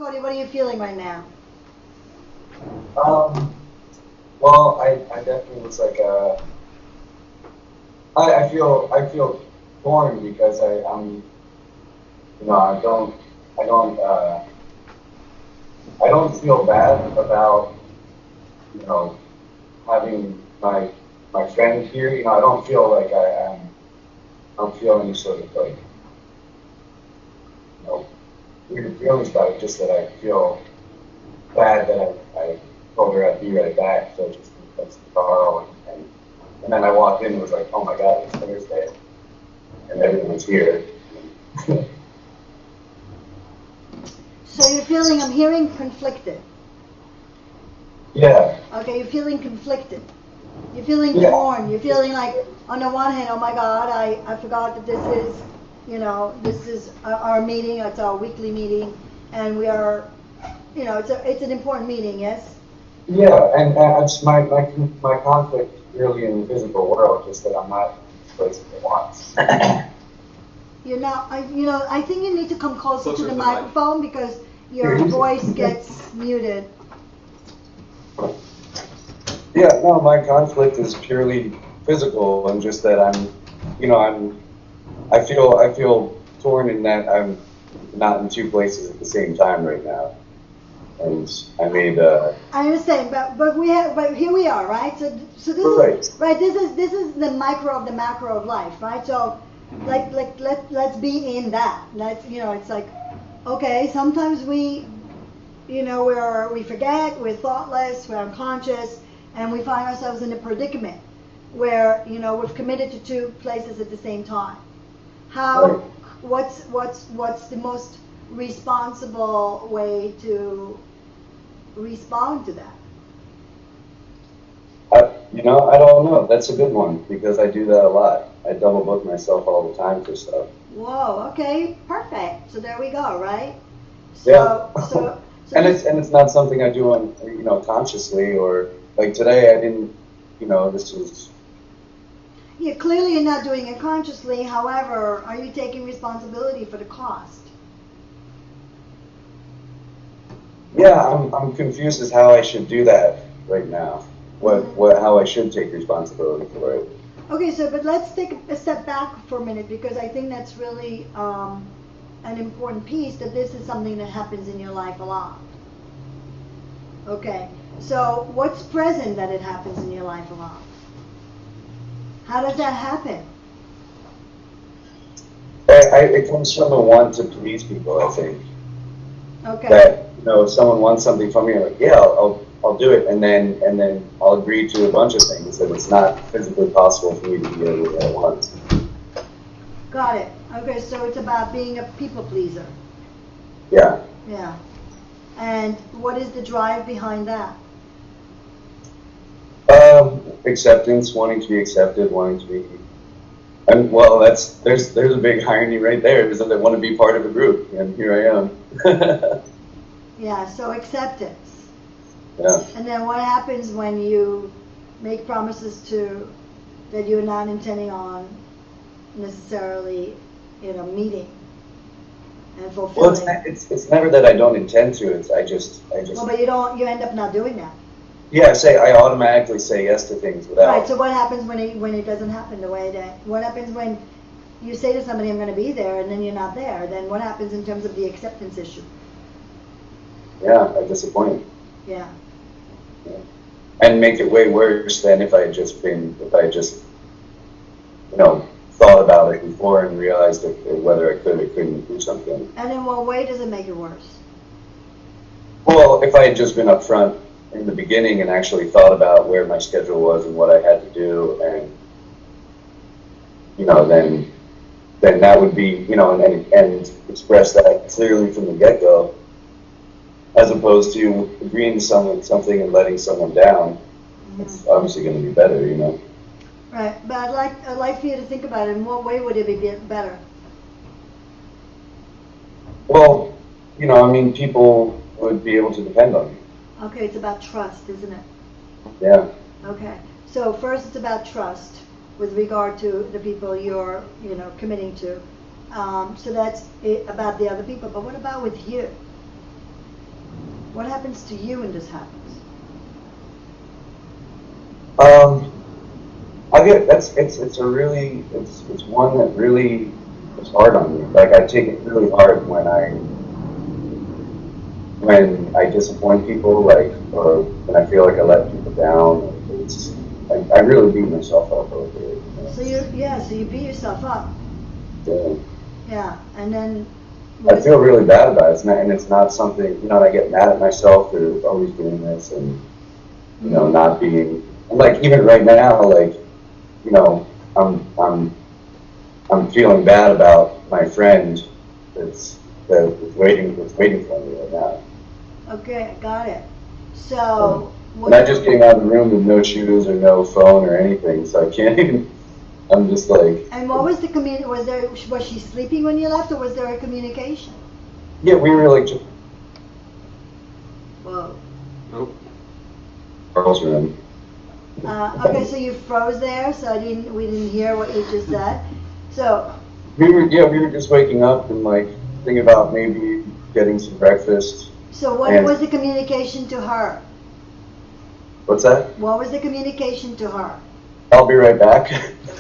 Cody, what are you feeling right now? Well, I definitely was like I feel torn because I'm you know I don't feel bad about you know having my friend here. I don't feel like I'm feeling any sort of like you know weird feelings about it. Just that I feel bad that I told her I'd be right back. So just that's the car and then I walked in and was like, oh my god, it's Thursday and everyone's here. So you're feeling, I'm hearing conflicted. Yeah. Okay, you're feeling conflicted. You're feeling Yeah. torn. You're feeling like, on the one hand, oh my God, I forgot that this is, this is our meeting. It's our weekly meeting, and we are, it's an important meeting. Yes. Yeah, and it's my conflict really in the physical world, just that I'm not in this place at once. You're not. I think you need to come closer to the mic. microphone because your voice gets muted. Yeah, no, my conflict is purely physical, and just that I feel torn in that I'm not in two places at the same time right now, and I made. I understand, but here we are, right? So this Right. is right. This is the micro of the macro of life, right? So let's be in that. It's like, okay, sometimes we forget, we're thoughtless, we're unconscious, and we find ourselves in a predicament where we've committed to two places at the same time. Right. What's the most responsible way to respond to that? I don't know. That's a good one because I do that a lot. I double book myself all the time for stuff. Whoa. Okay. Perfect. So there we go. Right. Yeah. So and it's not something I do on consciously or like today I didn't this was. Yeah. Clearly, you're not doing it consciously. However, are you taking responsibility for the cost? Yeah, I'm confused as how I should do that right now. How I should take responsibility for it. Okay, but let's take a step back for a minute because I think that's really an important piece that this is something that happens in your life a lot. Okay, so what's present that it happens in your life a lot? How does that happen? It comes from a want to please people, I think. Okay. That if someone wants something from me, I'm like, yeah, I'll do it, and then I'll agree to a bunch of things that it's not physically possible for me to be able to at once. Got it. Okay, so it's about being a people pleaser. Yeah. Yeah. And what is the drive behind that? Acceptance, wanting to be accepted, wanting to be. And well, there's a big irony right there, is that I want to be part of a group, and here I am. Yeah, so acceptance. Yeah. And then what happens when you make promises that you're not intending on necessarily, meeting and fulfilling? Well, it's never that I don't intend to. It's I just. Well, but you end up not doing that. Yeah, I automatically say yes to things without. Right. So what happens when it doesn't happen the way that? What happens when you say to somebody, "I'm going to be there," and then you're not there? Then what happens in terms of the acceptance issue? Yeah, I disappoint. Yeah. And make it way worse than if I had just thought about it before and realized whether I could or couldn't do something. And in what way does it make it worse? Well, if I had just been upfront in the beginning and actually thought about where my schedule was and what I had to do, and then that would be and express that clearly from the get-go, as opposed to agreeing to something and letting someone down. Mm-hmm. It's obviously going to be better, Right, but I'd like for you to think about it. In what way would it be better? Well, people would be able to depend on me. Okay, it's about trust, isn't it? Yeah. Okay, so first it's about trust with regard to the people you're, committing to. So that's about the other people. But what about with you? What happens to you when this happens? I get it's one that really is hard on me. Like I take it really hard when I disappoint people, like, or when I feel like I let people down. I really beat myself up over it. You know? So you beat yourself up. Yeah. Yeah, and then. I feel really bad about it, and it's not something, you know, and I get mad at myself for always doing this, and, you know, not being, like, even right now, like, you know, I'm feeling bad about my friend that's waiting for me right now. Okay, got it. So. And I just came out of the room with no shoes or no phone or anything, so I can't even. I'm just like. And what was the was she sleeping when you left, or was there a communication? Yeah, we were like just. Whoa. Nope. Girls' room. Okay, so you froze there, so we didn't hear what you just said. So. We were just waking up and like thinking about maybe getting some breakfast. So what was the communication to her? What's that? What was the communication to her? I'll be right back.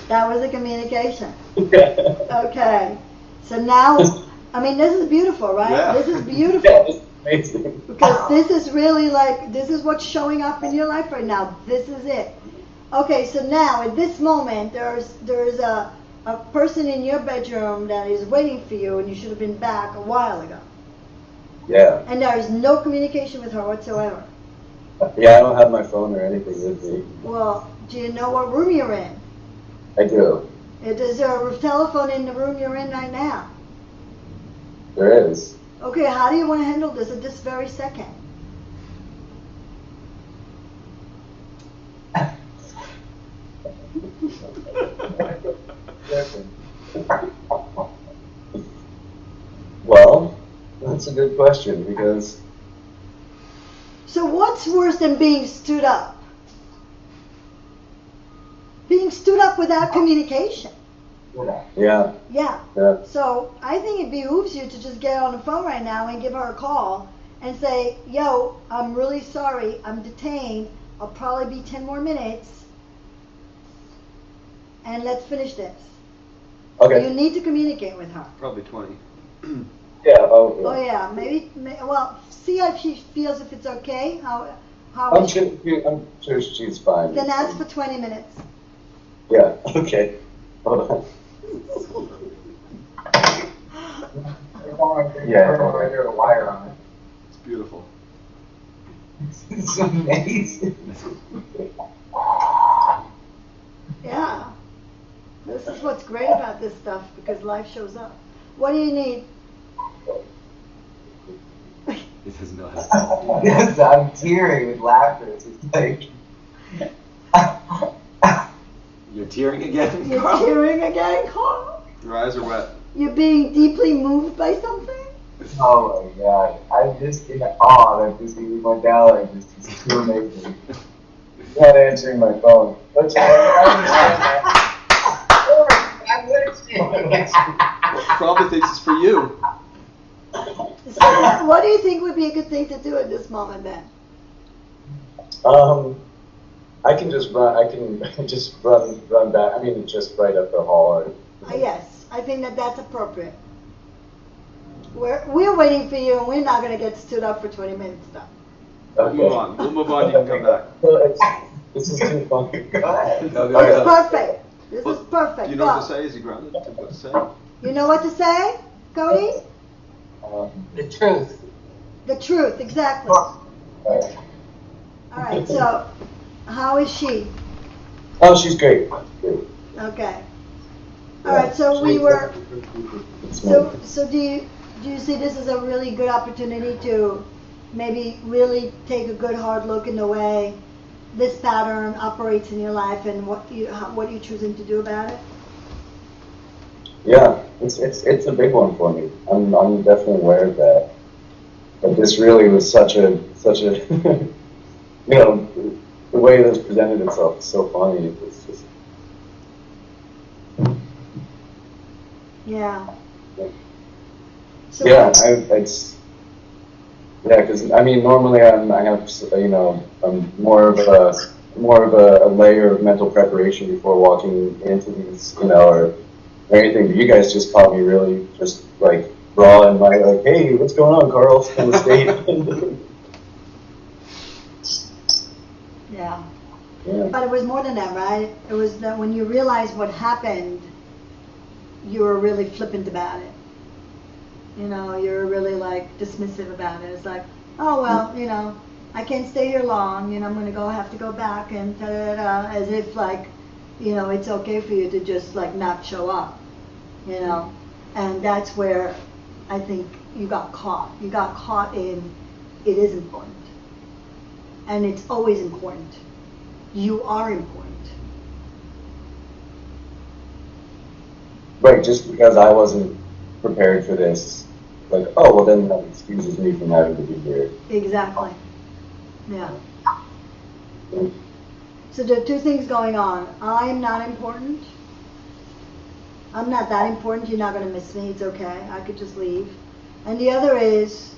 That was the communication. Yeah. Okay. So now, I mean, this is beautiful, right? Yeah. This is beautiful. Yeah, this is amazing. Because this is really like, this is what's showing up in your life right now. This is it. Okay, so now at this moment, there's a person in your bedroom that is waiting for you, and you should have been back a while ago. Yeah. And there is no communication with her whatsoever. Yeah, I don't have my phone or anything with me. Well, do you know what room you're in? I do. Is there a telephone in the room you're in right now? There is. Okay, how do you want to handle this at this very second? Well, that's a good question because. So what's worse than being stood up? Being stood up without communication. Yeah. Yeah. Yeah. So I think it behooves you to just get on the phone right now and give her a call and say, yo, I'm really sorry, I'm detained, I'll probably be 10 more minutes, and let's finish this. Okay. You need to communicate with her. Probably 20. Yeah. Oh. Oh yeah, well, see if she feels if it's okay. How I'm sure she's fine. Then ask for 20 minutes. Yeah. Okay. Hold on. Yeah. There's a wire on it. It's beautiful. It's amazing. Yeah. This is what's great about this stuff, because life shows up. What do you need? He doesn't know how to Yes, I'm tearing with laughter. It's like. You're tearing again, You're Carl? tearing again, Carl? Your eyes are wet. You're being deeply moved by something? Oh my god. I'm just in awe that this even went down like this. It's too amazing. Not answering my phone. What's Probably thinks it's for you. So what do you think would be a good thing to do at this moment then? I can just run. I can just run back. I mean, just right up the hall. Yes, I think that's appropriate. We're waiting for you, and we're not going to get stood up for 20 minutes though. We'll move on. We'll move on. You can come back. This is too funny. Go ahead. No, This is perfect. This is perfect. Do you know Go. what to say? Is he grounded? What to say? You know what to say, Cody? The truth. The truth, exactly. All right. So, how is she? Oh, she's great. Great. Okay. All right. So we were. So do you see this as a really good opportunity to maybe really take a good hard look in the way this pattern operates in your life and what you're choosing to do about it? Yeah, it's a big one for me. I'm definitely aware of that. But this really was such a you know, the way this presented itself is so funny. It's just Yeah. So yeah. Yeah, because I mean, normally I have, you know, I'm more of a layer of mental preparation before walking into these, you know, or anything. But you guys just caught me really just like raw and like, hey, what's going on, Carl? Kind of state. Yeah. Yeah. But it was more than that, right? It was that when you realized what happened, you were really flippant about it. You know, you're really like dismissive about it. It's like, oh well, you know, I can't stay here long. You know, I'm gonna have to go back and da da da, as if like, you know, it's okay for you to just like not show up. You know, and that's where I think you got caught. You got caught in it is important, and it's always important. You are important. Right, just because I wasn't prepared for this, like, oh, well, then that excuses me from having to be here. Exactly. Yeah. Yeah. So there are two things going on. I'm not important. I'm not that important. You're not going to miss me. It's okay. I could just leave. And the other is,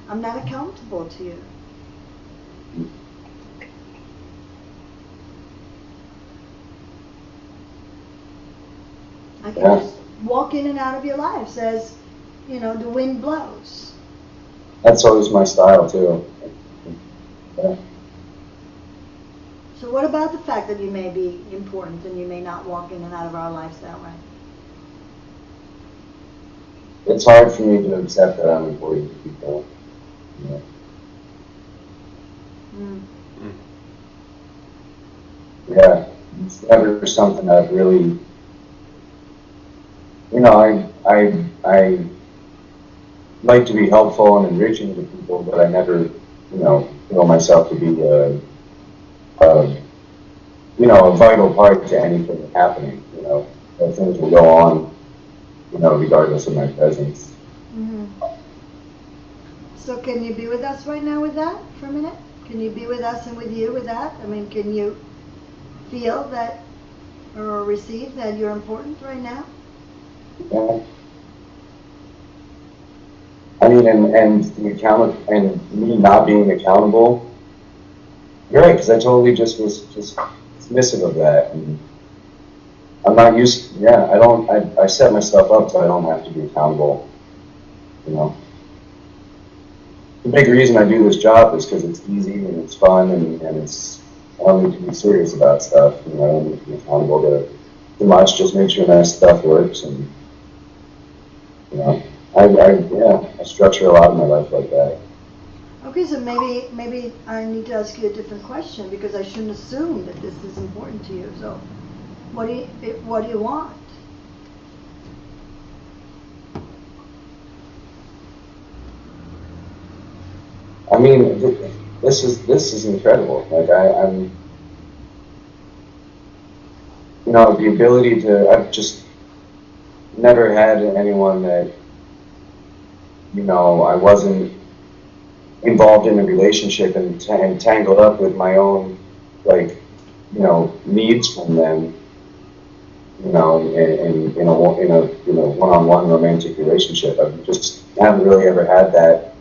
I'm not accountable to you. I can just walk in and out of your lives as, you know, the wind blows. That's always my style, too. Yeah. So what about the fact that you may be important and you may not walk in and out of our lives that way? It's hard for me to accept that I'm important to people. You know? Yeah, it's never something I've really, you know, I like to be helpful and enriching to people, but I never, you know, feel myself to be you know, a vital part to anything happening. You know, that things will go on, you know, regardless of my presence. Mm-hmm. So can you be with us right now with that for a minute? Can you be with us and with you with that? I mean, can you feel that or receive that you're important right now? Yeah. I mean, and the and me not being accountable. You're right, because I totally just was dismissive of that, and I'm not used. Yeah, I don't. I set myself up so I don't have to be accountable. You know, the big reason I do this job is because it's easy and it's fun and it's. I don't need to be serious about stuff. You know, I don't need to be accountable to too much. Just make sure that stuff works, and you know, I structure a lot of my life like that. Okay, so maybe I need to ask you a different question because I shouldn't assume that this is important to you. So, what do you want? I mean, this is incredible. Like I'm, you know, the ability to. I've just never had anyone that, you know, I wasn't involved in a relationship and tangled up with my own, like, you know, needs from them. You know, in a you know one-on-one romantic relationship. I just haven't really ever had that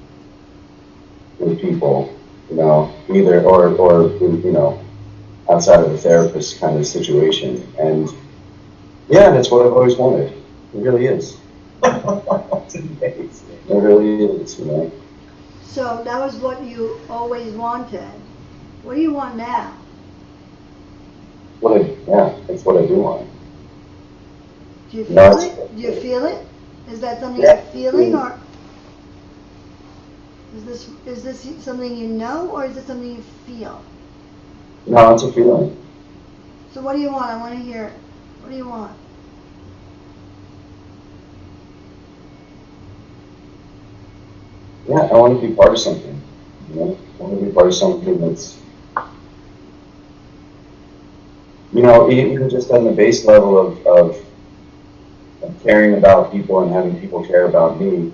with people, you know, either or you know, outside of a therapist kind of situation. And yeah, that's what I've always wanted. It really is. It's amazing. It really is, you know. So that was what you always wanted. What do you want now? That's what I do want. Do you feel it? Do you feel it? Is that something you're feeling, or is this something you know, or is it something you feel? No, it's a feeling. So what do you want? I want to hear. What do you want? Yeah, I want to be part of something. You know, I want to be part of something that's, you know, even just on the base level of caring about people and having people care about me,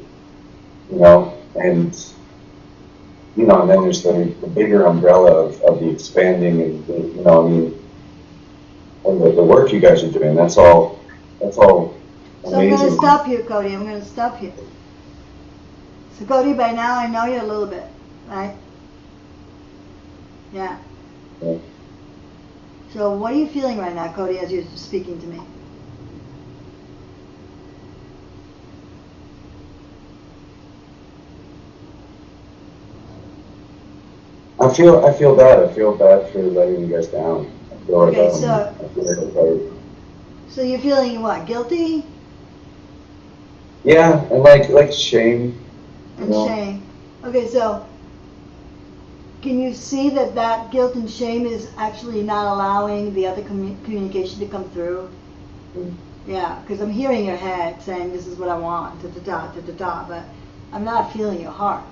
you know, and you know, and then there's the bigger umbrella of the expanding and the, you know, I mean, and the work you guys are doing. That's all So I'm going to amazing. stop you, Cody. I'm going to stop you. So Cody, by now I know you a little bit, right? Yeah. Yeah. So what are you feeling right now, Cody, as you're speaking to me? I feel bad. I feel bad for letting you guys down. I feel Okay, like I feel like I'm hurt. So you're feeling what? Guilty Yeah, and like shame. You and know? shame. Okay, so can you see that that guilt and shame is actually not allowing the other communication to come through? Mm. Yeah, because I'm hearing your head saying this is what I want, da-da-da, but I'm not feeling your heart.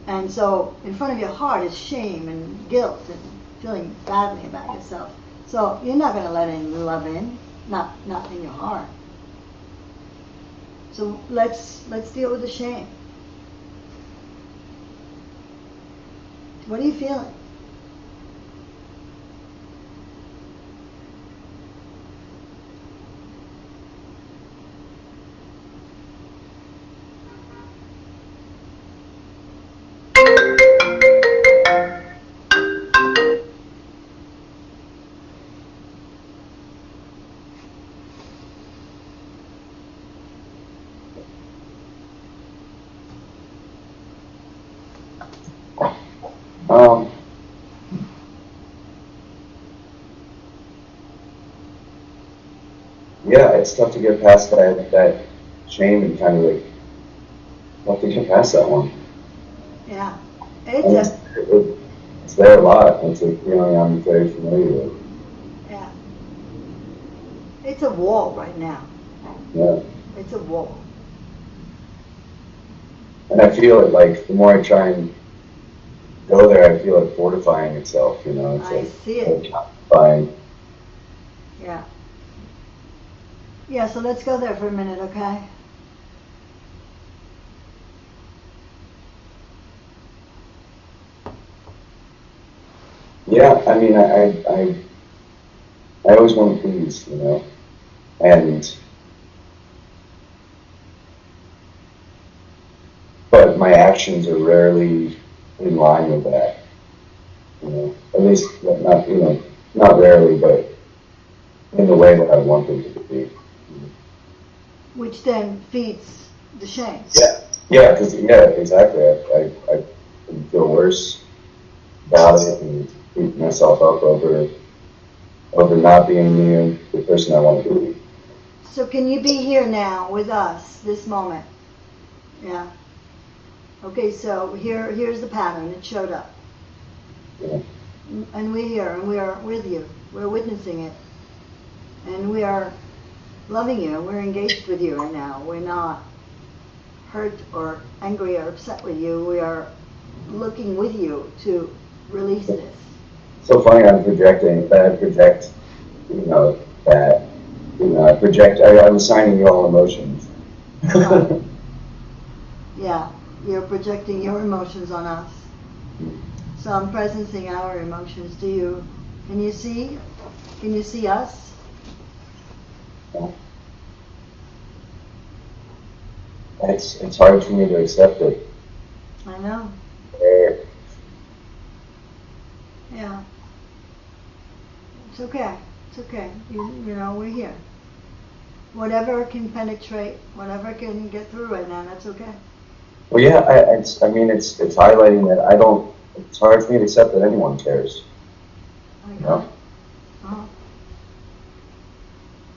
And so in front of your heart is shame and guilt and feeling badly about yourself. So you're not going to let any love in, not in your heart. So let's deal with the shame. What are you feeling? Um, yeah, it's tough to get past that shame and kind of like tough to get past that one. Yeah. And it's there a lot. It's a feeling I'm very familiar with. Yeah. It's a wall right now. Yeah. It's a wall. And I feel it like the more I try and go there, I feel it fortifying itself, you know. It's I like see it. fortifying. Yeah. Yeah, so let's go there for a minute, okay? Yeah, I mean I always want to please, you know. And but my actions are rarely in line with that. You know. At least not not rarely, but in the way that I want them to be. Which then feeds the shame. Yeah. Yeah, exactly. I feel worse about it and beat myself up over not being the person I want to be. So can you be here now with us, this moment? Yeah. Okay, so here's the pattern. It showed up. Yeah. And we're here, and we are with you. We're witnessing it. And we are loving you. We're engaged with you right now. We're not hurt or angry or upset with you. We are looking with you to release this. So funny, I'm projecting that I project, you know, that, you know, I'm assigning you all emotions. Yeah, you're projecting your emotions on us. So I'm presencing our emotions. Can you see us? It's hard for me to accept it. I know. Yeah. It's okay. It's okay. You know, we're here. Whatever can penetrate, whatever can get through right now, that's okay. Well, yeah, it's highlighting that it's hard for me to accept that anyone cares. I You got know? it. Uh-huh.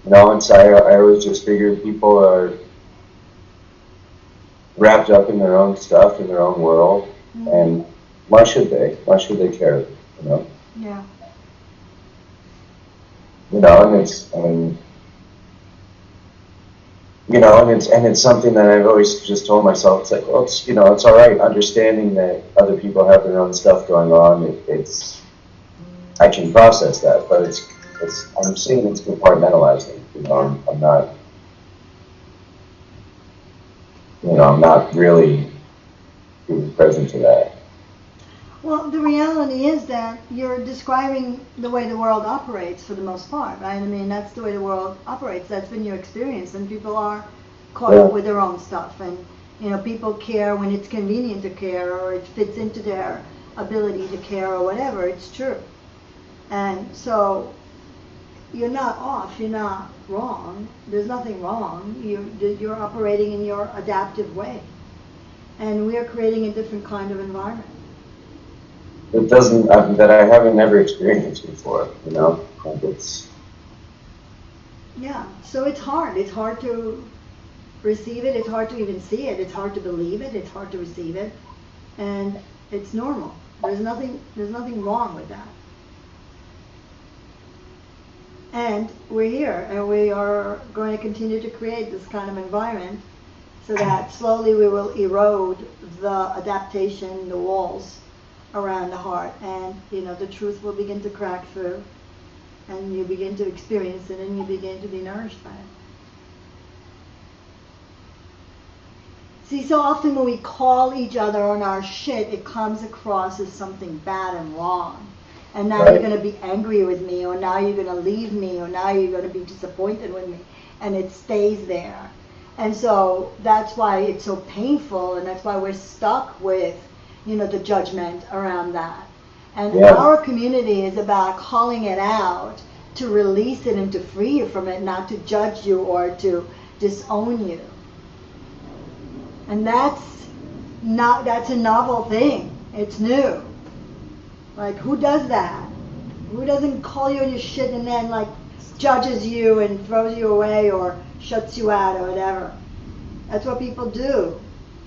No, I always just figured people are wrapped up in their own stuff, in their own world, Mm-hmm. and why should they? Why should they care? You know? Yeah. You know, and it's something that I've always just told myself. It's like, well, it's all right, understanding that other people have their own stuff going on. I can process that, but I'm seeing it's compartmentalizing. You know, I'm not. You know, I'm not really being present to that. Well, the reality is that you're describing the way the world operates for the most part, right? I mean, that's the way the world operates. That's been your experience, and people are caught up with their own stuff. You know, people care when it's convenient to care, or it fits into their ability to care, or whatever. It's true. And so you're not off, you're not wrong. There's nothing wrong. You're operating in your adaptive way. And we are creating a different kind of environment. It doesn't, that I haven't ever experienced before, you know? Like it's... Yeah, so it's hard. It's hard to receive it. It's hard to even see it. It's hard to believe it. It's hard to receive it. And it's normal. There's nothing wrong with that. And we're here, and we are going to continue to create this kind of environment so that slowly we will erode the adaptation, the walls around the heart, and you know, the truth will begin to crack through, and you begin to experience it, and you begin to be nourished by it. See, so often when we call each other on our shit, it comes across as something bad and wrong. And now you're going to be angry with me, or now you're going to leave me, or now you're going to be disappointed with me. And it stays there. And so that's why it's so painful, and that's why we're stuck with, you know, the judgment around that. And our community is about calling it out, to release it and to free you from it, not to judge you or to disown you. And that's a novel thing. It's new. Like, who does that? Who doesn't call you on your shit and then, like, judges you and throws you away or shuts you out or whatever? That's what people do.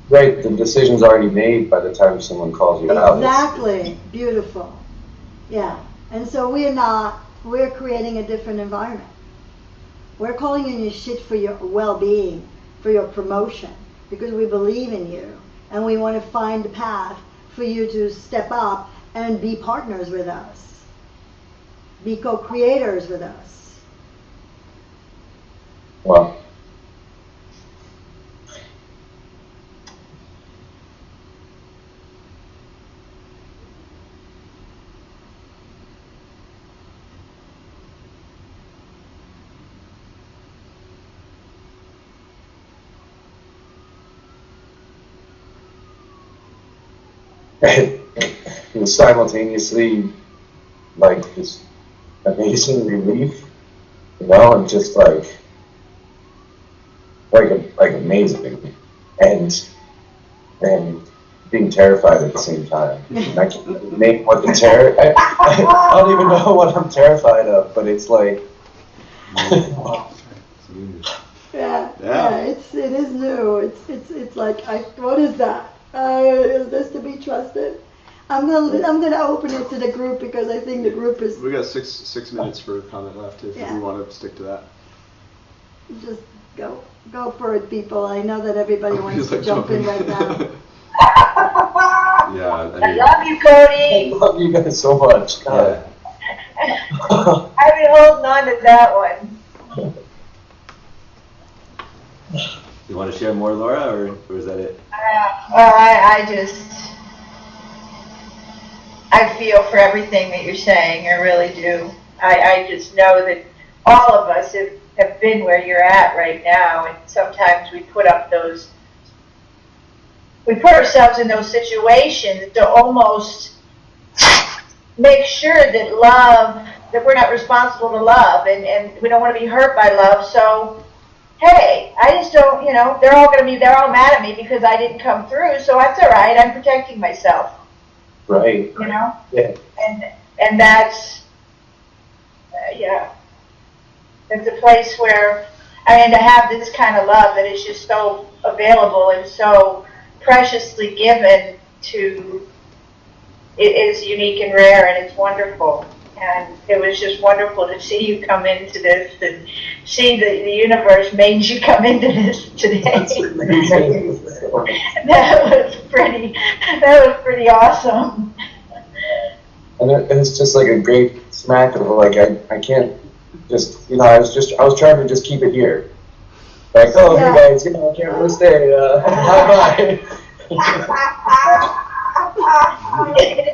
Right, the decision's already made by the time someone calls you out. Exactly. Beautiful. Yeah. And so we're creating a different environment. We're calling in your shit for your well-being, for your promotion, because we believe in you, and we want to find the path for you to step up and be partners with us, be co-creators with us. Wow. It was simultaneously like this amazing relief, you know, and just like amazing, and being terrified at the same time. I can't name what the terror. I don't even know what I'm terrified of, but it's like. It is new. It's like, what is that? Is this to be trusted? I'm gonna open it to the group, because I think the group is. We got six minutes for a comment left if we want to stick to that. Just go for it, people. I know that everybody wants to jump in right now. Yeah, I love you, Cody. I love you guys so much. God. I've been holding on to that one. You want to share more, Laura, or is that it? I feel for everything that you're saying. I really do. I just know that all of us have been where you're at right now, and sometimes we put ourselves in those situations to almost make sure that we're not responsible to love, and we don't want to be hurt by love. So, hey, I just don't, they're all mad at me because I didn't come through, so that's all right. I'm protecting myself. Right. Yeah. And that's, it's a place where, to have this kind of love that is just so available and so preciously given to, it is unique and rare, and it's wonderful. And it was just wonderful to see you come into this and see the universe made you come into this today. That was pretty awesome. And it's just like a great smack of like, I can't just, I was trying to just keep it here. Like, hey guys, I can't really stay, bye-bye.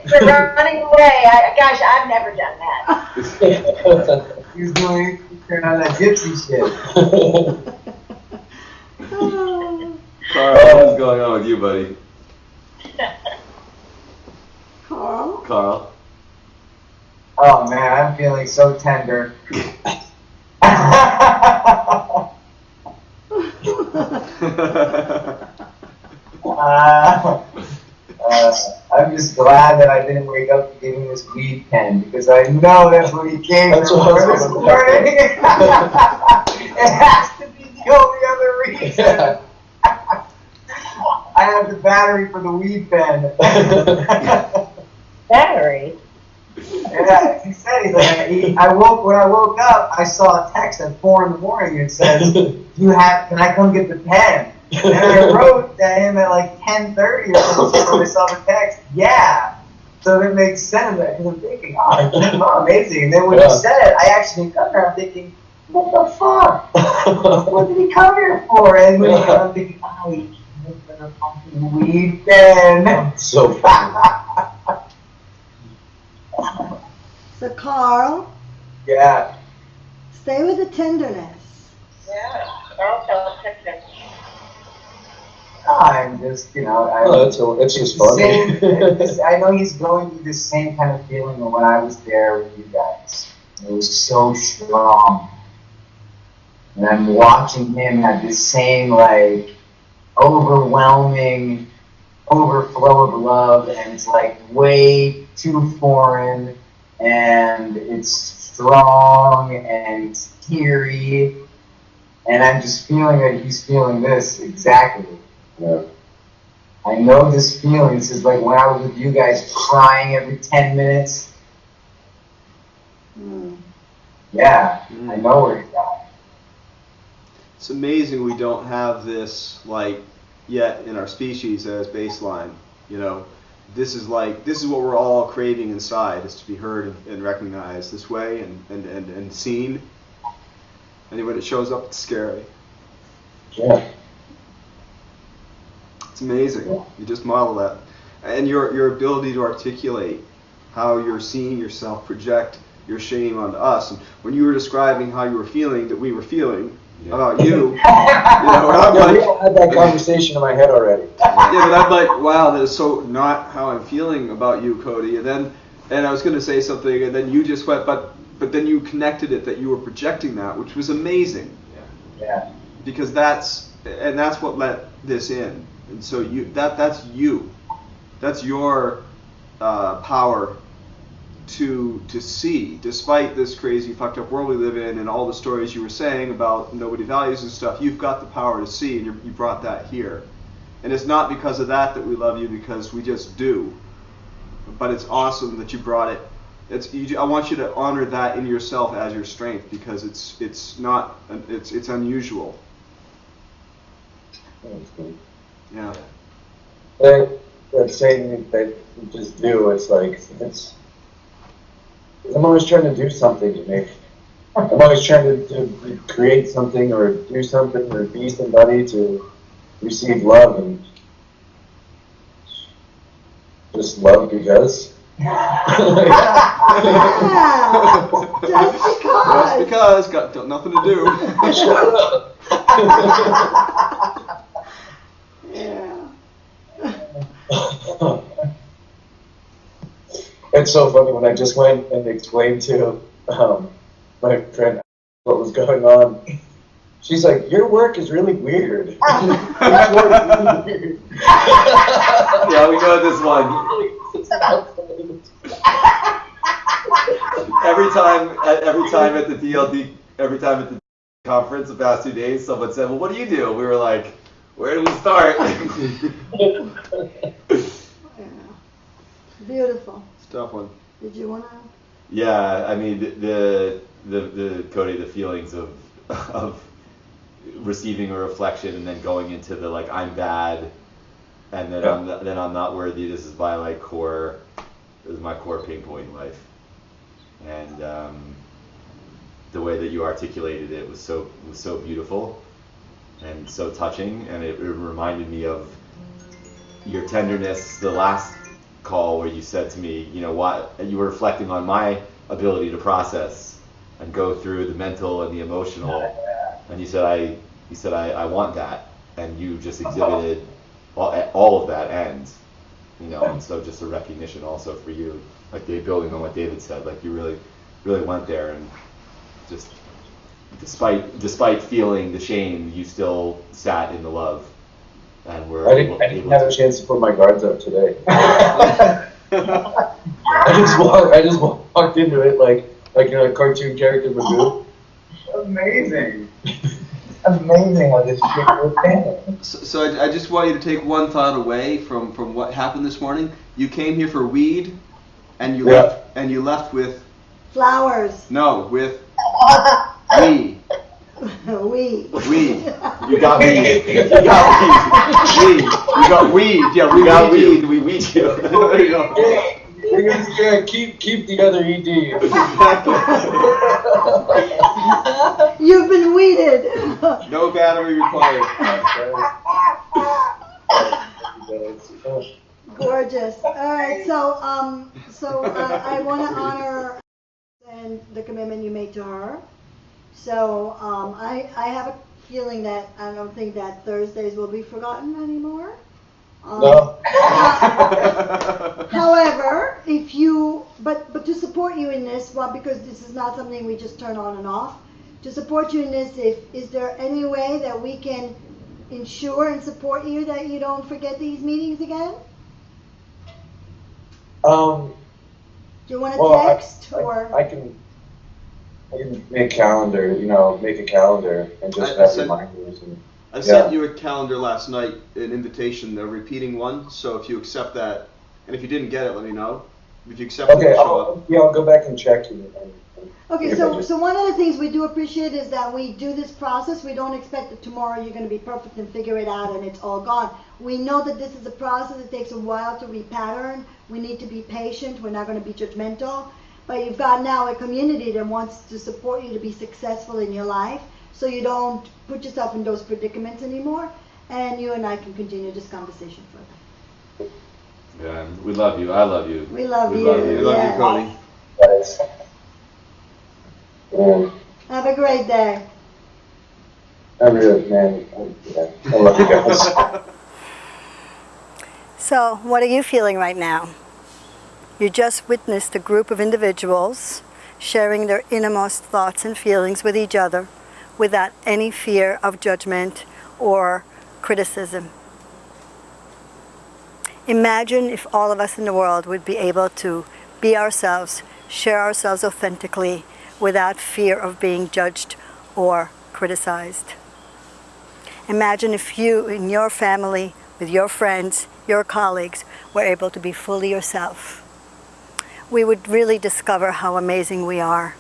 For running away, gosh, I've never done that. He was doing on that gypsy shit. Carl, is going on with you, buddy? Carl? Carl? Oh man, I'm feeling so tender. I'm just glad that I didn't wake up to give him this weed pen because I know that's what he came That's for what I was this gonna morning. It has to be the only other reason. I have the battery for the weed pen. Battery? Yeah, he said when I woke up, I saw a text at 4 in the morning and said, can I come get the pen? And I wrote to him at like 10:30 or something when I saw the text, yeah. So it makes sense because I'm thinking, oh, that's amazing. And then when he said it, I actually come here, I'm thinking, what the fuck? What did he come here for? And when I'm thinking, oh, he came for the fucking weed pen. So funny. So Carl, Yeah. stay with the tenderness. Yeah. I'll tell him. I'm just, It's just funny. I know he's going through the same kind of feeling when I was there with you guys. It was so strong. And I'm watching him have this same, overwhelming overflow of love, and it's, way too foreign, and it's strong, and it's teary, and I'm just feeling that he's feeling this exactly. Yeah. I know this feeling. This is like when I was with you guys crying every 10 minutes. Mm. Yeah, I know where he's at. It's amazing we don't have this yet in our species as baseline. This is what we're all craving inside, is to be heard and recognized this way and seen. And when it shows up, it's scary. Yeah. It's amazing. You just model that. And your ability to articulate how you're seeing yourself project your shame onto us. And when you were describing how you were feeling, that we were feeling about you, and I'm We all had that conversation in my head already. but I'm like, wow, that is so not how I'm feeling about you, Cody. And I was going to say something, and then you just went, but then you connected it that you were projecting that, which was amazing. Yeah. Because that's what let this in. And so that's you. That's your power to see, despite this crazy fucked up world we live in and all the stories you were saying about nobody values and stuff. You've got the power to see, and you brought that here. And it's not because of that we love you, because we just do. But it's awesome that you brought it. I want you to honor that in yourself as your strength, because it's unusual. Yeah. That saying that you just do, I'm always trying to do something to make. I'm always trying to create something or do something or be somebody to receive love, and just love because. Yeah. Just because. Got nothing to do. Shut up. Yeah. It's so funny when I just went and explained to my friend what was going on. She's like, "Your work is really weird." Your work is really weird. Yeah, we got this one. Every time at the conference the past 2 days, someone said, "Well, what do you do?" We were like, "Where do we start?" Yeah. Beautiful. Tough one. Did you want to? Yeah, I mean the Cody, the feelings of receiving a reflection and then going into the I'm bad, and then I'm not worthy. This is my core pain point in life, and the way that you articulated it was so beautiful and so touching, and it reminded me of your tenderness the last call where you said to me, what you were reflecting on my ability to process and go through the mental and the emotional, and you said I want that, and you just exhibited all of that ends, you know. And so just a recognition also for you, like building on what David said, like you really went there, and just despite feeling the shame, you still sat in the love, and were I didn't have a chance to put my guards up today. I just walked into it like you know, a cartoon character would do. Amazing. Amazing what this chick was saying. So I just want you to take one thought away from what happened this morning. You came here for weed, and you left with Flowers. no with we. We. You got weed. You got weed. Weed. You got weed. Yeah, we got weed. We weed you. There you go. Yeah, keep the other ED. You've been weeded. No battery required. Gorgeous. All right, so I want to honor and the commitment you made to her. So I have a feeling that I don't think that Thursdays will be forgotten anymore. No. However, but to support you in this, well, because this is not something we just turn on and off. To support you in this, is there any way that we can ensure and support you that you don't forget these meetings again? Do you want to text or? I can make a calendar, you know, make a calendar and just have reminders. I sent you a calendar last night, an invitation, a repeating one. So if you accept that, and if you didn't get it, let me know. If you accept it, show up. I'll go back and check. Okay, so one of the things we do appreciate is that we do this process. We don't expect that tomorrow you're going to be perfect and figure it out and it's all gone. We know that this is a process. It takes a while to repattern. We need to be patient. We're not going to be judgmental. But you've got now a community that wants to support you to be successful in your life, so you don't put yourself in those predicaments anymore. And you and I can continue this conversation further. Yeah, we love you. I love you. We love you. We love Yes. you, Cody. Have a great day. I really, man, I love you guys. So, what are you feeling right now? You just witnessed a group of individuals sharing their innermost thoughts and feelings with each other without any fear of judgment or criticism. Imagine if all of us in the world would be able to be ourselves, share ourselves authentically without fear of being judged or criticized. Imagine if you, in your family, with your friends, your colleagues, were able to be fully yourself. We would really discover how amazing we are.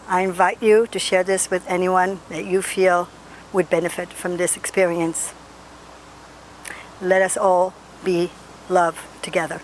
I invite you to share this with anyone that you feel would benefit from this experience. Let us all be love together.